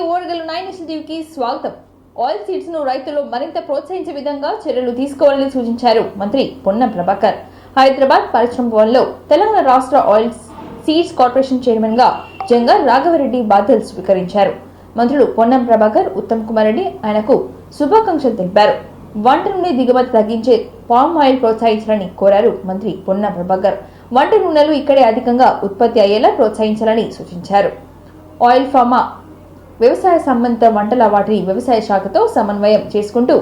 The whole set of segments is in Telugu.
ఓరగల్లు 9 నేషన్ టీవీకి స్వాగతం. ఆయిల్ సీడ్స్ ను రైతులు మరింత ప్రోత్సహించే విధంగా చర్యలు తీసుకోవాలని సూచించారు మంత్రి పొన్నం ప్రభాకర్. హైదరాబాద్ పరిశ్రమ భవన్లో తెలంగాణ రాష్ట్ర ఆయిల్ సీడ్స్ కార్పొరేషన్ చైర్మన్ గా జంగా రాఘవరెడ్డి బాధ్యతలు స్వీకరించారు. మంత్రులు పొన్నం ప్రభాకర్, ఉత్తమ్ కుమార్ రెడ్డి ఆయనకు శుభాకాంక్షలు తెలిపారు. వంట నూనె దిగుమతి తగ్గించే పామ్ ఆయిల్ ప్రోత్సహించాలని కోరారు మంత్రి పొన్నం ప్రభాకర్. వంట నూనెలు ఇక్కడే అధికంగా ఉత్పత్తి అయ్యేలా ప్రోత్సహించాలని సూచించారు. ఆయిల్ ఫార్మా వ్యవసాయ సంబంధిత వంటల వాటిని వ్యవసాయ శాఖతో సమన్వయం చేసుకుంటూ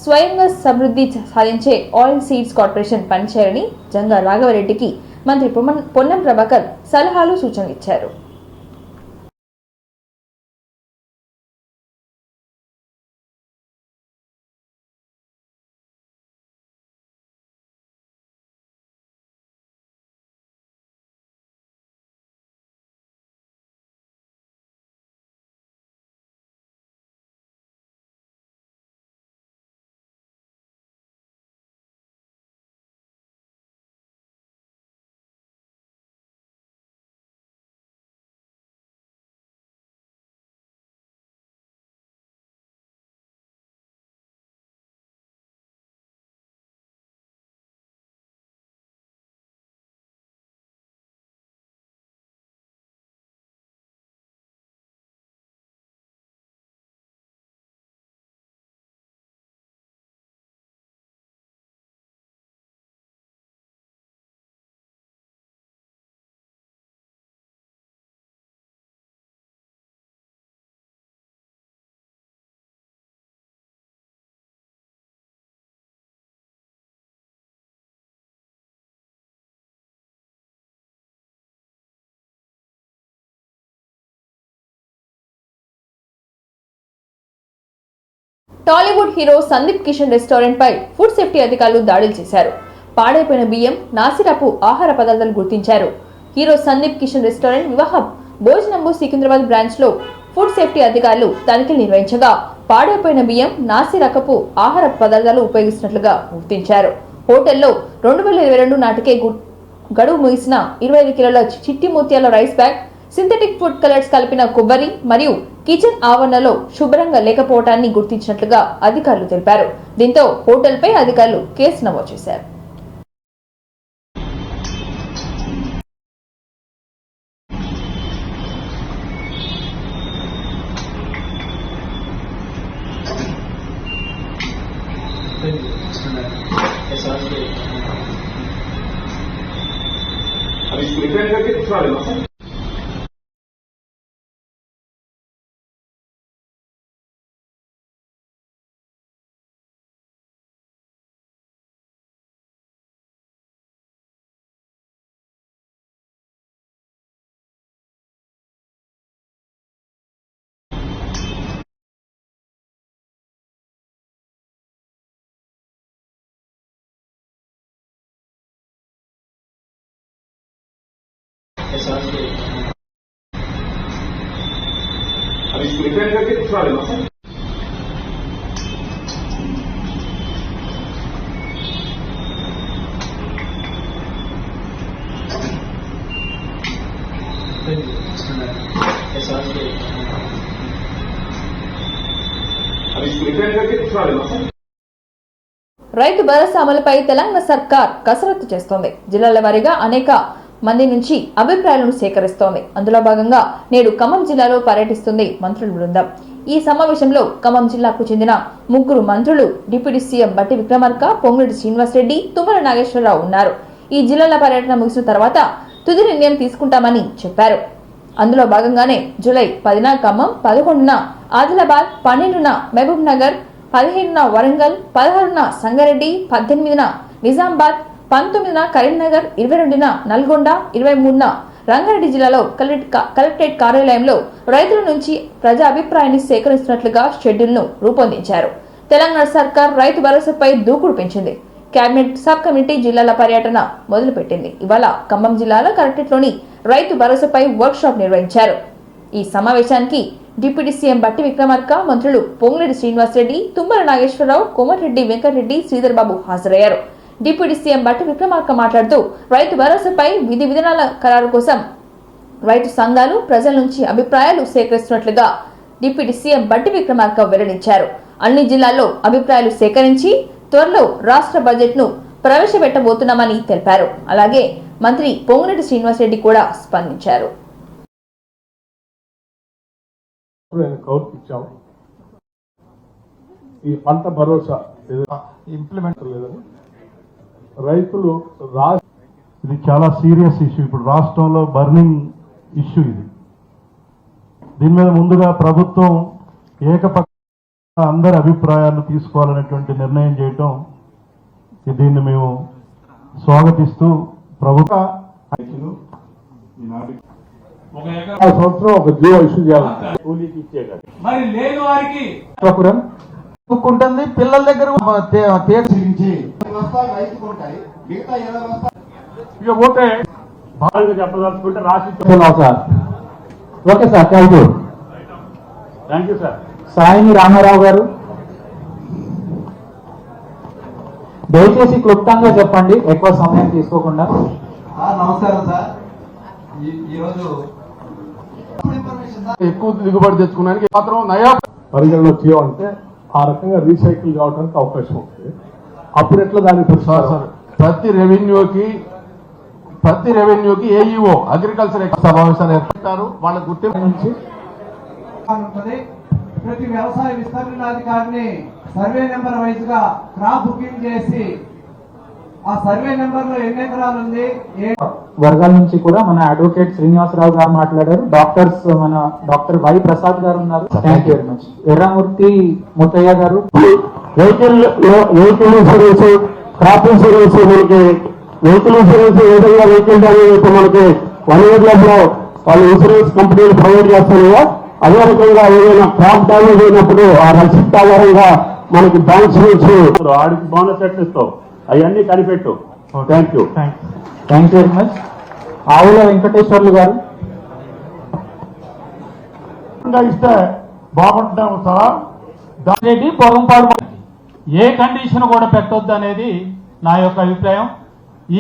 స్వయంగా సమృద్ధి సాధించే ఆయిల్ సీడ్స్ కార్పొరేషన్ పనిచేయాలని జంగా రాఘవరెడ్డికి మంత్రి పొన్నం ప్రభాకర్ సలహాలు సూచనలు ఇచ్చారు. టాలీవుడ్ హీరో సందీప్ కిషన్ రెస్టారెంట్ పై ఫుడ్ సేఫ్టీ అధికారులు దాడులు చేశారు. పాడైపోయిన బియ్యం, నాసిరపు ఆహార పదార్థాలు గుర్తించారు. హీరో సందీప్ కిషన్ రెస్టారెంట్ వివాహం భోజనంబు సికింద్రాబాద్ బ్రాంచ్ లో ఫుడ్ సేఫ్టీ అధికారులు తనిఖీలు నిర్వహించగా పాడైపోయిన బియ్యం, నాసిరకపు ఆహార పదార్థాలు ఉపయోగిస్తున్నట్లుగా గుర్తించారు. హోటల్లో 2022 నాటికే గడువు ముగిసిన 25 కిలోల చిట్టి ముత్యాల rice bag, synthetic food colours కలిపిన కొబ్బరి మరియు కిచెన్ ఆవరణలో శుభ్రంగా లేకపోవటాన్ని గుర్తించినట్లుగా అధికారులు తెలిపారు. దీంతో హోటల్పై అధికారులు కేసు నమోదు చేశారు. अब इसको रिपेयर करके दूसरा लेना सर. अब इसको रिपेयर करके दूसरा लेना सर. రైతు భరోసా అమలుపై తెలంగాణ సర్కార్ కసరత్తు చేస్తోంది. జిల్లాల వారీగా అనేక మంది నుంచి అభిప్రాయాలను సేకరిస్తోంది. అందులో భాగంగా నేడు ఖమ్మం జిల్లాలో పర్యటిస్తుంది మంత్రుల బృందం. ఈ సమావేశంలో ఖమ్మం జిల్లాకు చెందిన 3 మంత్రులు, డిప్యూటీ సీఎం బట్టి విక్రమార్క, పొంగులేటి శ్రీనివాసరెడ్డి, తుమ్మల నాగేశ్వరరావు ఉన్నారు. ఈ జిల్లాల పర్యటన ముగిసిన తర్వాత తుది నిర్ణయం తీసుకుంటామని చెప్పారు. అందులో భాగంగానే జూలై 10న ఖమ్మం, 11న ఆదిలాబాద్, 12న మహబూబ్ నగర్, 15న వరంగల్, 16న సంగారెడ్డి, 18న నిజామాబాద్, 19న కరీంనగర్, 22న నల్గొండ, 23న రంగారెడ్డి జిల్లాలో కలెక్టరేట్ కార్యాలయంలో రైతుల నుంచి ప్రజా అభిప్రాయాన్ని సేకరిస్తున్నట్లుగా షెడ్యూల్ను రూపొందించారు. తెలంగాణ సర్కార్ రైతు భరోసాపై దూకుడు పెంచింది. కేబినెట్ సబ్ కమిటీ జిల్లాల పర్యటన మొదలుపెట్టింది. ఇవాళ ఖమ్మం జిల్లాలో కలెక్టరేట్లోని రైతు భరోసాపై వర్క్ షాప్ నిర్వహించారు. ఈ సమావేశానికి డిప్యూటీ సీఎం బట్టి విక్రమార్క, మంత్రులు పొంగులేటి శ్రీనివాసరెడ్డి, తుమ్మల నాగేశ్వరరావు, కోమటిరెడ్డి వెంకటరెడ్డి, శ్రీధర్ బాబు హాజరయ్యారు. డిప్యూటీ సీఎం బట్టి విక్రమార్క మాట్లాడుతూ రైతు భరోసాపై విధి విధానాల ఖరారు కోసం రైతు సంఘాలు ప్రజల నుంచి అభిప్రాయాలు సేకరిస్తున్నట్లుగా డిప్యూటీ సీఎం బట్టి విక్రమార్క వెల్లడించారు. అన్ని జిల్లాల్లో అభిప్రాయాలు సేకరించి త్వరలో రాష్ట్ర బడ్జెట్ ను ప్రవేశపెట్టబోతున్నామని తెలిపారు. అలాగే మంత్రి పొంగులేటి శ్రీనివాసరెడ్డి కూడా స్పందించారు. ఈ పంట భరోసా ఇంప్లిమెంట్ లేదని రైతులు ఇది చాలా సీరియస్ ఇష్యూ. ఇప్పుడు రాష్ట్రంలో బర్నింగ్ ఇష్యూ ఇది. దీని మీద ముందుగా ప్రభుత్వం ఏకపక్ష అందరి అభిప్రాయాలు తీసుకోవాలనేటువంటి నిర్ణయం చేయటం, దీన్ని మేము స్వాగతిస్తూ ప్రభుత్వ సంవత్సరం ఒక జీవో ఇష్యూ చేయాలి. కూలీకి ఇచ్చేయాలి. మరి లేని వారికి ఉంటుంది పిల్లల దగ్గర ఇక పోతే బాగా చెప్పదలుచుకుంటే రాసి sir. Okay sir, thank you sir. సాయిని రామారావు గారు, దయచేసి క్లుప్తంగా చెప్పండి, ఎక్కువ సమయం తీసుకోకుండా. నమస్కారం సార్. ఈరోజు ఎక్కువ దిగుబడి తెచ్చుకోవడానికి మాత్రం నయా పరిగణలో చేయాలంటే ఆ రకంగా రీసైకిల్ కావడానికి అవకాశం ఉంటుంది. అప్పుడు ఎట్లా దానికి ప్రతి రెవెన్యూకి ఏఈఓ అగ్రికల్చర్ సమావేశాలు ఏర్పడతారు. వాళ్ళ గుర్తింపు నుంచి ప్రతి వ్యవసాయ విస్తరణాధికారిని సర్వే నెంబర్ వైజ్ గా క్రాప్ బుకింగ్ చేసి ఆ సర్వే నెంబర్ లో ఎన్ని ఎకరాలు ఉంది వర్గాల నుంచి కూడా మన అడ్వకేట్ శ్రీనివాసరావు గారు మాట్లాడారు. మన డాక్టర్ వై ప్రసాద్ గారు ఉన్నారు. Thank you very much. Erramurthy Muthaiah garu. Vehicle insurance, crop insurance, మనకి వెహికల్ ఇన్సూరెన్స్ ఏ విధంగా వెహికల్ డ్యామేజ్ అయితే మనకి 1 year లో వాళ్ళు ఇన్సూరెన్స్ కంపెనీలు ప్రొవైడ్ చేస్తారో అదే రకంగా ఏదైనా క్రాప్ డ్యామేజ్ అయినప్పుడు ఆ రసీద్ ఆధారంగా మనకి బ్యాంక్స్ నుంచి ఆడికి బోనస్ ఎట్లు ఇస్తావు అవన్నీ కనిపెట్టు. Thank you very much. Avula Venkateswarlu garu. ఇస్తే బాగుంటాం సార్. రెడ్డి పొరంపాడు ఏ కండిషన్ కూడా పెట్టొద్దు అనేది నా యొక్క అభిప్రాయం.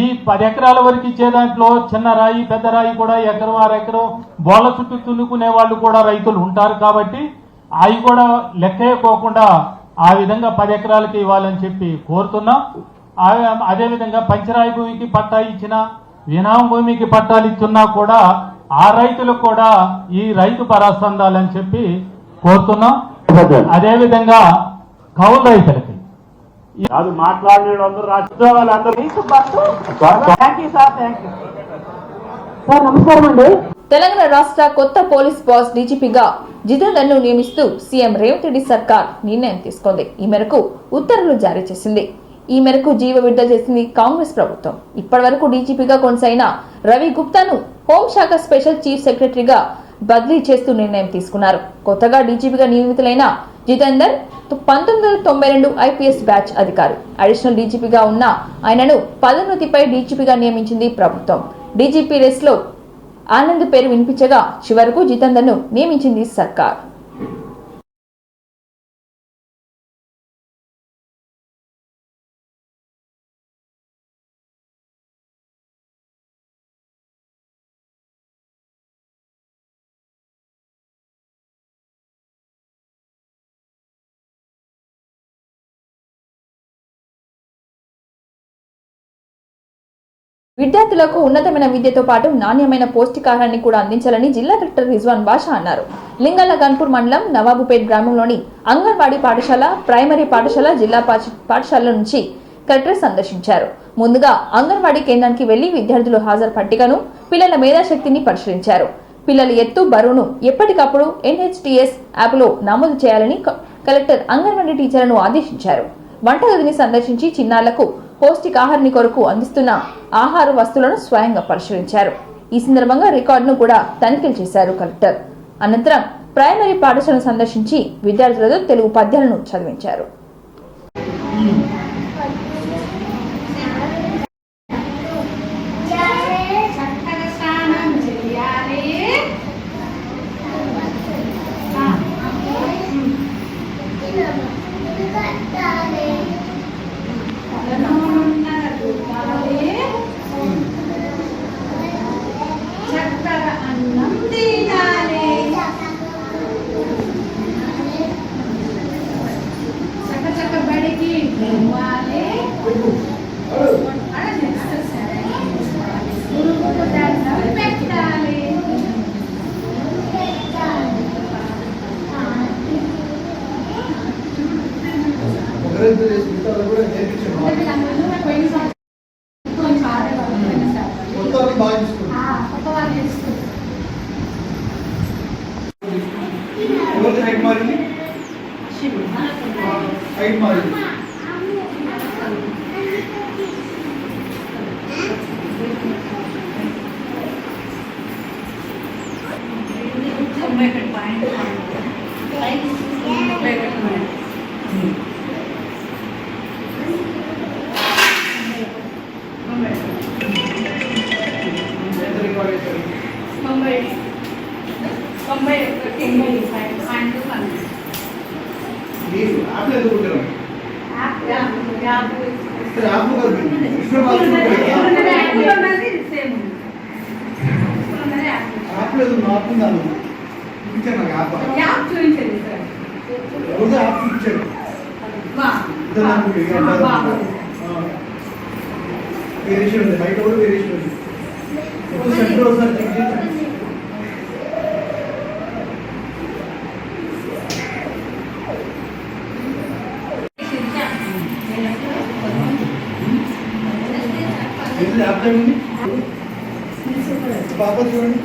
ఈ 10 ఎకరాల వరకు ఇచ్చే దాంట్లో చిన్న రాయి పెద్ద రాయి కూడా ఎకరం 6 ఎకరం బోళ్ళ చుట్టూ తున్నుకునే వాళ్ళు కూడా రైతులు ఉంటారు. కాబట్టి అవి కూడా లెక్కేయకోకుండా ఆ విధంగా 10 ఎకరాలకి ఇవ్వాలని చెప్పి కోరుతున్నాం. అదేవిధంగా పంచరాయి భూమికి పట్టా ఇచ్చిన, వినాం భూమికి పట్టాలు ఇచ్చున్నా కూడా ఆ రైతులకు కూడా ఈ రైతు భరోసా అందాలని చెప్పి కోరుతున్నాం. అదేవిధంగా కౌలు రైతులకి అది మాట్లాడిన అందరూ రాష్ట్రాలు తెలంగాణ రాష్ట్ర కొత్త పోలీస్ బాస్ డీజీపీగా జితేందర్ ను నియమిస్తూ సీఎం రేవంత్ రెడ్డి సర్కార్ నిర్ణయం తీసుకుంది. ఈ మేరకు ఉత్తర్వులు జారీ చేసింది. ఈ మేరకు జీవో విడుదల చేసింది కాంగ్రెస్ ప్రభుత్వం. ఇప్పటి వరకు డీజీపీగా కొనసాగిన రవి గుప్తాను హోంశాఖ స్పెషల్ చీఫ్ సెక్రటరీగా బదిలీ చేస్తూ నిర్ణయం తీసుకున్నారు. కొత్తగా డీజీపీగా నియమితులైన జితేందర్ 1992 ఐపీఎస్ బ్యాచ్ అధికారి. అడిషనల్ డీజీపీగా ఉన్న ఆయనను పదోన్నతిపై డీజీపీగా నియమించింది ప్రభుత్వం. డీజీపీ రేస్ లో ఆనంద్ పేరు వినిపించగా చివరకు జితేందర్ ను నియమించింది సర్కార్. విద్యార్థులకు ఉన్నతమైన విద్యతో పాటు నాణ్యమైన పౌష్టికాహారాన్ని కూడా అందించాలని జిల్లా కలెక్టర్ రిజ్వాన్ బాషా అన్నారు. లింగాల గన్పూర్ మండలం నవాబుపేట్ గ్రామంలోని అంగన్వాడీ పాఠశాల, ప్రైమరీ పాఠశాల, జిల్లా పాఠశాలల నుంచి కలెక్టర్ సందర్శించారు. ముందుగా అంగన్వాడీ కేంద్రానికి వెళ్లి విద్యార్థులు హాజరు పట్టికను, పిల్లల మేధాశక్తిని పరిశీలించారు. పిల్లల ఎత్తు, బరువును ఎప్పటికప్పుడు NHTS యాప్లో నమోదు చేయాలని కలెక్టర్ అంగన్వాడీ టీచర్లను ఆదేశించారు. వంటగదిని సందర్శించి చిన్నారులకు పౌష్టికాహారాన్ని కొరకు అందిస్తున్న ఆహార వస్తువులను స్వయంగా పరిశీలించారు. ఈ సందర్భంగా రికార్డును కూడా తనిఖీలు చేశారు కలెక్టర్. అనంతరం ప్రైమరీ పాఠశాలను సందర్శించి విద్యార్థులతో తెలుగు పద్యాలను చదివించారు. హైట్ మారింది హైట్ మారింది యాప్ ఎదుర్కొంటారు యాప్ లేదు మారుతుందాను చూపించాను నాకు యాప్ చూపించండి సార్ రోజు యాప్ చూపించాడు వేరియేషన్ ఉంది బయట కూడా వేరియేషన్ ఉంది మొత్తం సెంటర్ ఒకసారి చెక్ చేయండి యాప్ చూడండి పాప చూడండి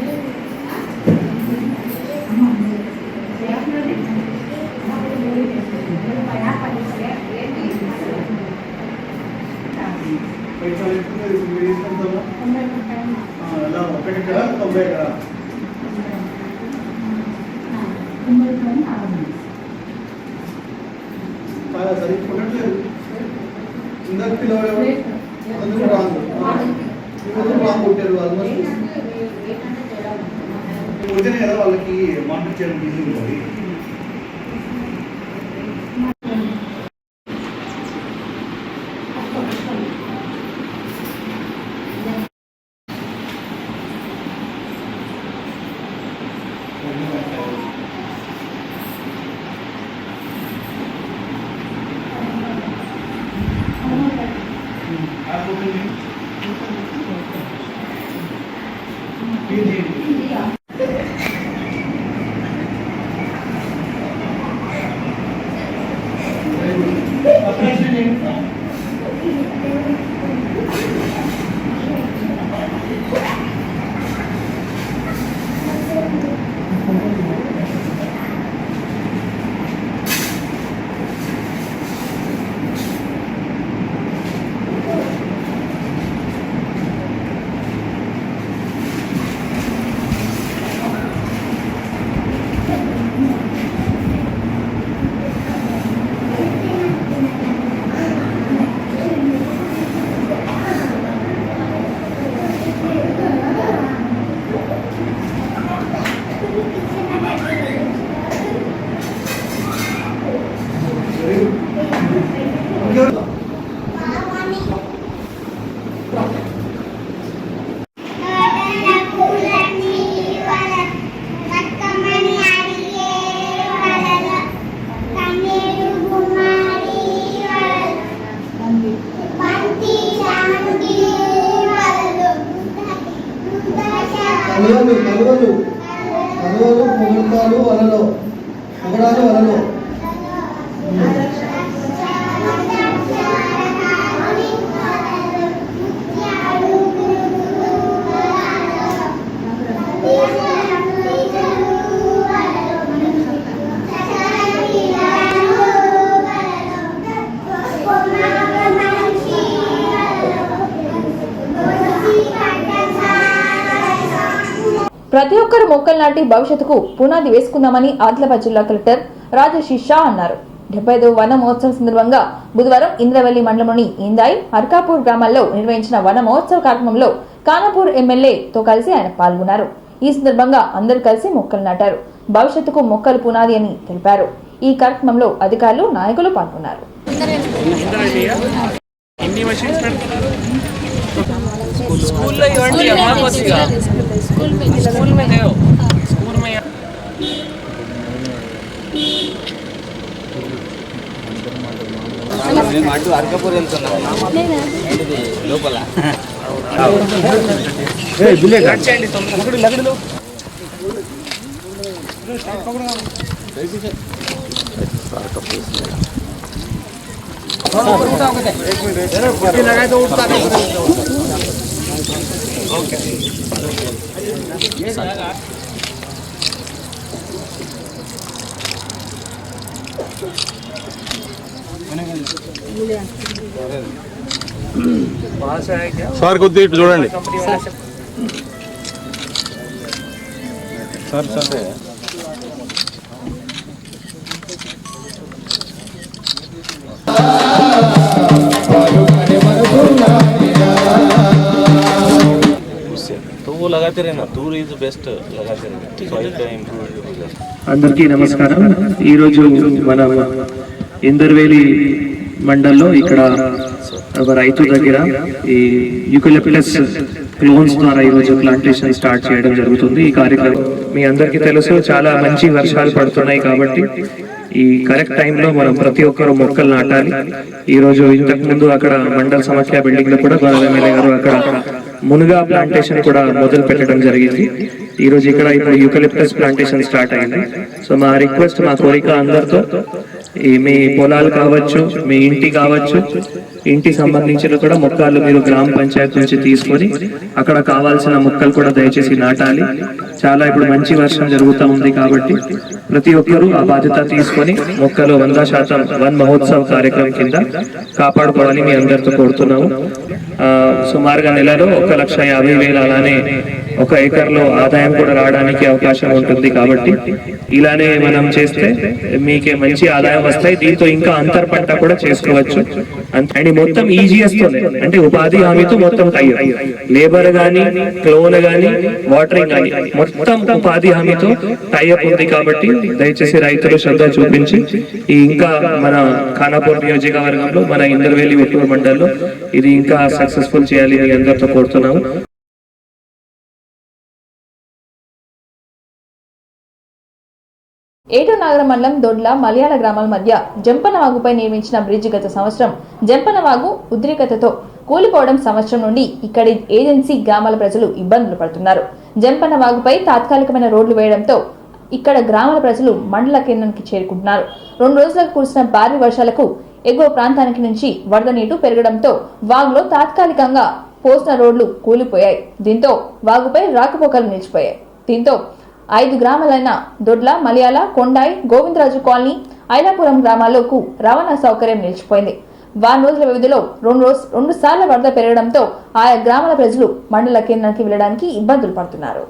ఒకటి ఇక్కడ 90 ఇక్కడ సరిగ్గా కొట్టట్లేదు ఇందాక పిల్లవాడు అందుకు రాంగ్ కొట్టారు ఆల్మోస్ట్ పొద్దునే కదా వాళ్ళకి మానిటర్ చేయడం బిజీ ఉంటుంది కలువలు కలువలు కలువలు పొగడతాలు వలలో పొగడాలు వలలో ప్రతి ఒక్కరు మొక్కలు నాటి భవిష్యత్తుకు పునాది వేసుకుందామని ఆదిలాబాద్ జిల్లా కలెక్టర్ రాజశ్రీ షా అన్నారు. 75వ వన మహోత్సవ సందర్భంగా బుధవారం ఇంద్రవెల్లి మండలంలోని ఇందాయి అర్కాపూర్ గ్రామాల్లో నిర్వహించిన వన మహోత్సవ కార్యక్రమంలో కానపూర్ ఎమ్మెల్యేతో కలిసి ఆయన పాల్గొన్నారు. ఈ సందర్భంగా అందరూ కలిసి మొక్కలు నాటారు. భవిష్యత్తుకు మొక్కలు పునాది అని తెలిపారు. ఈ కార్యక్రమంలో అధికారులు, నాయకులు పాల్గొన్నారు. स्कूल में है स्कूल में మేము అటు అరకపూర్ వెళ్తున్నాం ఏంటిది లోపల సార్ కొద్దిగా ఇటు చూడండి సార్ సార్ तो वो लगाते रहना टूर इज बेस्ट लगाते रहना सॉइल का इंप्रूव అందరికీ నమస్కారం. ఈరోజు మన ఇందర్వేలి మండల్లో ఇక్కడ ఒక రైతు దగ్గర ఈ యూకలిప్టస్ క్లోన్స్ ద్వారా ఈరోజు ప్లాంటేషన్ స్టార్ట్ చేయడం జరుగుతుంది. ఈ కార్యక్రమం మీ అందరికీ తెలుసు, చాలా మంచి వర్షాలు పడుతున్నాయి కాబట్టి ఈ కరెక్ట్ టైంలో మనం ప్రతి ఒక్కరు మొక్కలు నాటాలి. ఈ రోజు ఇంతకు ముందు అక్కడ మండల సమాఖ్య బిల్డింగ్ లో కూడా గౌరవ ఎమ్మెల్యే గారు అక్కడ మునుగా ప్లాంటేషన్ కూడా మొదలు పెట్టడం జరిగింది. ఈ రోజు ఇక్కడ ఇప్పుడు యూకలిప్టస్ ప్లాంటేషన్ స్టార్ట్ అయింది. సో మా రిక్వెస్ట్, మా కోరిక అందరితో మీ పొలాలు కావచ్చు, మీ ఇంటి కావచ్చు, ఇంటి సంబంధించిన కూడా మొక్కలు మీరు గ్రామ పంచాయతీ నుంచి తీసుకొని అక్కడ కావాల్సిన మొక్కలు కూడా దయచేసి నాటాలి. చాలా ఇప్పుడు మంచి వర్షం జరుగుతూ ఉంది కాబట్టి ప్రతి ఒక్కరూ ఆ బాధ్యత తీసుకొని మొక్కలు 100% వన్ మహోత్సవ్ కార్యక్రమం కింద కాపాడుకోవాలని మీ అందరితో కోరుతున్నాము. సుమారుగా నెలలో 1,50,000 అలానే 1 ఎకర్లో ఆదాయం కూడా రావడానికి అవకాశం ఉంటుంది. కాబట్టి ఇలానే మనం చేస్తే మీకే మంచి ఆదాయం వస్తాయి. దీంతో ఇంకా అంతర్ పంట కూడా చేసుకోవచ్చు. అండ్ మొత్తం ఈజీఎస్ తోనే, అంటే ఉపాధి హామీతో మొత్తం లేబర్ గానీ, క్లోన్ గానీ, వాటరింగ్ గానీ మొత్తం ఉపాధి హామీతో టైఅప్ ఉంది. కాబట్టి దయచేసి రైతులు శ్రద్ధ చూపించి ఈ ఇంకా మన ఖానాపూర్ నియోజకవర్గంలో, మన ఇందర్వేలి ఒట్టూరు మండలంలో ఇది ఇంకా సక్సెస్ఫుల్ చేయాలి అని అందరితో కోరుతున్నాము. ఏటూనాగరం మండలం దొడ్ల మలయాళ గ్రామాల మధ్య జంపన వాగుపై నిర్మించిన బ్రిడ్జి గత సంవత్సరం జంపన వాగు ఉద్రిక్తతతో కూలిపోవడం సంవత్సరం నుండి ఇక్కడి ఏజెన్సీ గ్రామాల ప్రజలు ఇబ్బందులు పడుతున్నారు. జంపన వాగుపై తాత్కాలికమైన రోడ్లు వేయడంతో ఇక్కడ గ్రామాల ప్రజలు మండల కేంద్రానికి చేరుకుంటున్నారు. 2 రోజులకు కురిసిన భారీ వర్షాలకు ఎగువ ప్రాంతానికి నుంచి వరద నీరు పెరగడంతో వాగులో తాత్కాలికంగా పోసిన రోడ్లు కూలిపోయాయి. దీంతో వాగుపై రాకపోకలు నిలిచిపోయాయి. దీంతో 5 గ్రామాలైన దొడ్ల, మలయాళ, కొండాయి, గోవిందరాజు కాలనీ, ఐలాపురం గ్రామాలకు రవాణా సౌకర్యం నిలిచిపోయింది. వారం రోజుల వ్యవధిలో 2 సార్లు వరద పెరగడంతో ఆయా గ్రామాల ప్రజలు మండల కేంద్రానికి వెళ్లడానికి ఇబ్బందులు పడుతున్నారు.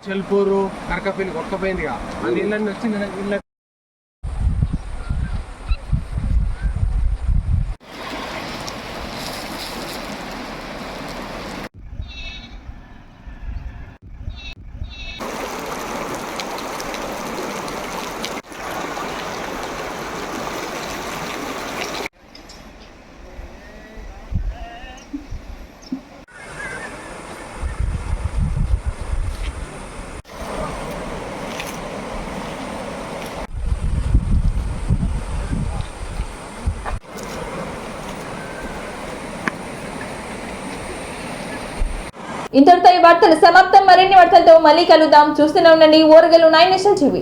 చెల్పూరు, కరకపల్లి కొట్టపోయిందిగా ఆ నీళ్ళన్నీ వచ్చింది. ఇంతటితో ఈ వార్తలు సమాప్తం. మరిన్ని వార్తలతో మళ్ళీ కలుద్దాం. చూస్తూనే ఉండండి ఓరగల్లు 9 నేషనల్ టీవీ.